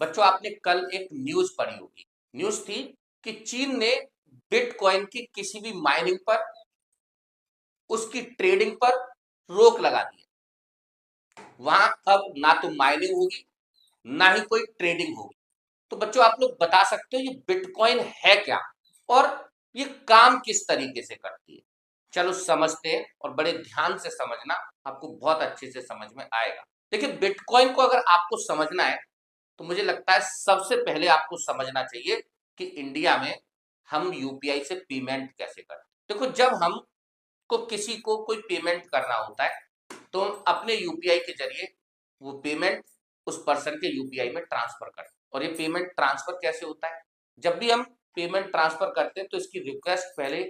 बच्चों आपने कल एक न्यूज पढ़ी होगी। न्यूज थी कि चीन ने बिटकॉइन की किसी भी माइनिंग पर, उसकी ट्रेडिंग पर रोक लगा दी है। वहां अब ना तो माइनिंग होगी, ना ही कोई ट्रेडिंग होगी। तो बच्चों आप लोग बता सकते हो ये बिटकॉइन है क्या और ये काम किस तरीके से करती है। चलो समझते हैं और बड़े ध्यान से समझना, आपको बहुत अच्छे से समझ में आएगा। देखिए बिटकॉइन को अगर आपको समझना है तो मुझे लगता है सबसे पहले आपको समझना चाहिए कि इंडिया में हम यूपीआई से पेमेंट कैसे करते हैं। देखो जब हम को किसी को कोई पेमेंट करना होता है तो हम अपने यूपीआई के जरिए वो पेमेंट उस पर्सन के यूपीआई में ट्रांसफर करते हैं। और ये पेमेंट ट्रांसफर कैसे होता है, जब भी हम पेमेंट ट्रांसफर करते हैं तो इसकी रिक्वेस्ट पहले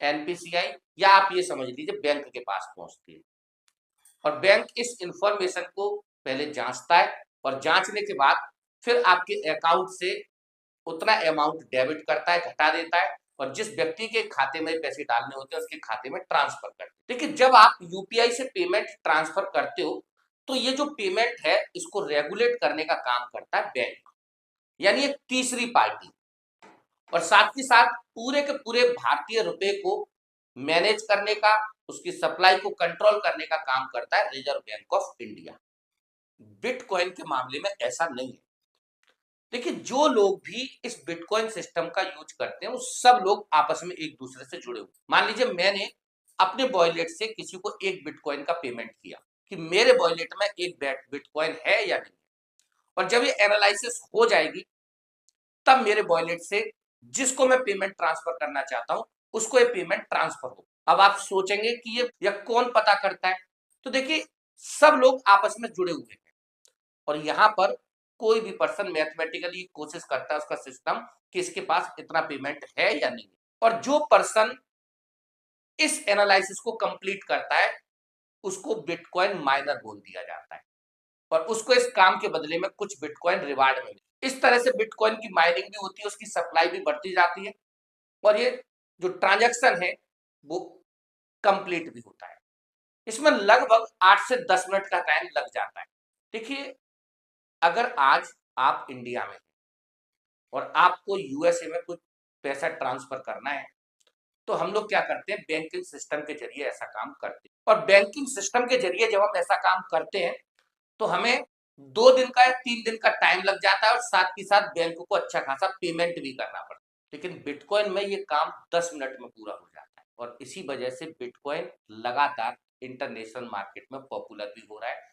एनपीसीआई या आप ये समझ लीजिए बैंक के पास पहुंचती है और बैंक इस इंफॉर्मेशन को पहले जांचता है और जांचने के बाद फिर आपके अकाउंट से उतना अमाउंट डेबिट करता है, घटा देता है और जिस व्यक्ति के खाते में पैसे डालने होते हैं उसके खाते में ट्रांसफर करते हैं। देखिए जब आप यूपीआई से पेमेंट ट्रांसफर करते हो तो ये जो पेमेंट है इसको रेगुलेट करने का काम करता है बैंक, यानी एक तीसरी पार्टी। और साथ ही साथ पूरे के पूरे भारतीय रुपए को मैनेज करने का, उसकी सप्लाई को कंट्रोल करने का काम करता है reserve bank of India. Bitcoin के मामले में ऐसा नहीं है। देखिए जो लोग भी इस बिटकॉइन सिस्टम का यूज करते हैं वो सब लोग आपस में एक दूसरे से जुड़े हुए। मान लीजिए मैंने अपने वॉलेट से किसी को एक बिटकॉइन का पेमेंट किया कि मेरे वॉलेट में एक बिटकॉइन है या नहीं, और जब ये एनालिसिस हो जाएगी तब मेरे वॉलेट से जिसको मैं पेमेंट ट्रांसफर करना चाहता हूं उसको ये पेमेंट ट्रांसफर हो। अब आप सोचेंगे कि ये कौन पता करता है, तो देखिए सब लोग आपस में जुड़े हुए हैं और यहाँ पर कोई भी पर्सन मैथमेटिकली कोशिश करता है उसका सिस्टम कि इसके पास इतना पेमेंट है या नहीं। और जो पर्सन इस एनालिसिस को कंप्लीट करता है उसको बिटकॉइन माइनर बोल दिया जाता है और उसको इस काम के बदले में कुछ बिटकॉइन रिवार्ड में मिलता है। इस तरह से बिटकॉइन की माइनिंग भी होती है, उसकी सप्लाई भी बढ़ती जाती है और ये जो ट्रांजैक्शन है वो कंप्लीट भी होता है। इसमें लगभग 8 से 10 मिनट का टाइम लग जाता है। देखिए अगर आज आप इंडिया में और आपको यूएसए में कुछ पैसा ट्रांसफर करना है तो हम लोग क्या करते हैं, बैंकिंग सिस्टम के जरिए ऐसा काम करते हैं। और बैंकिंग सिस्टम के जरिए जब हम ऐसा काम करते हैं तो हमें 2 दिन का या 3 दिन का टाइम लग जाता है और साथ ही साथ बैंक को अच्छा खासा पेमेंट भी करना पड़ता है। लेकिन बिटकॉइन में ये काम 10 मिनट में पूरा हो जाता है और इसी वजह से बिटकॉइन लगातार इंटरनेशनल मार्केट में पॉपुलर भी हो रहा है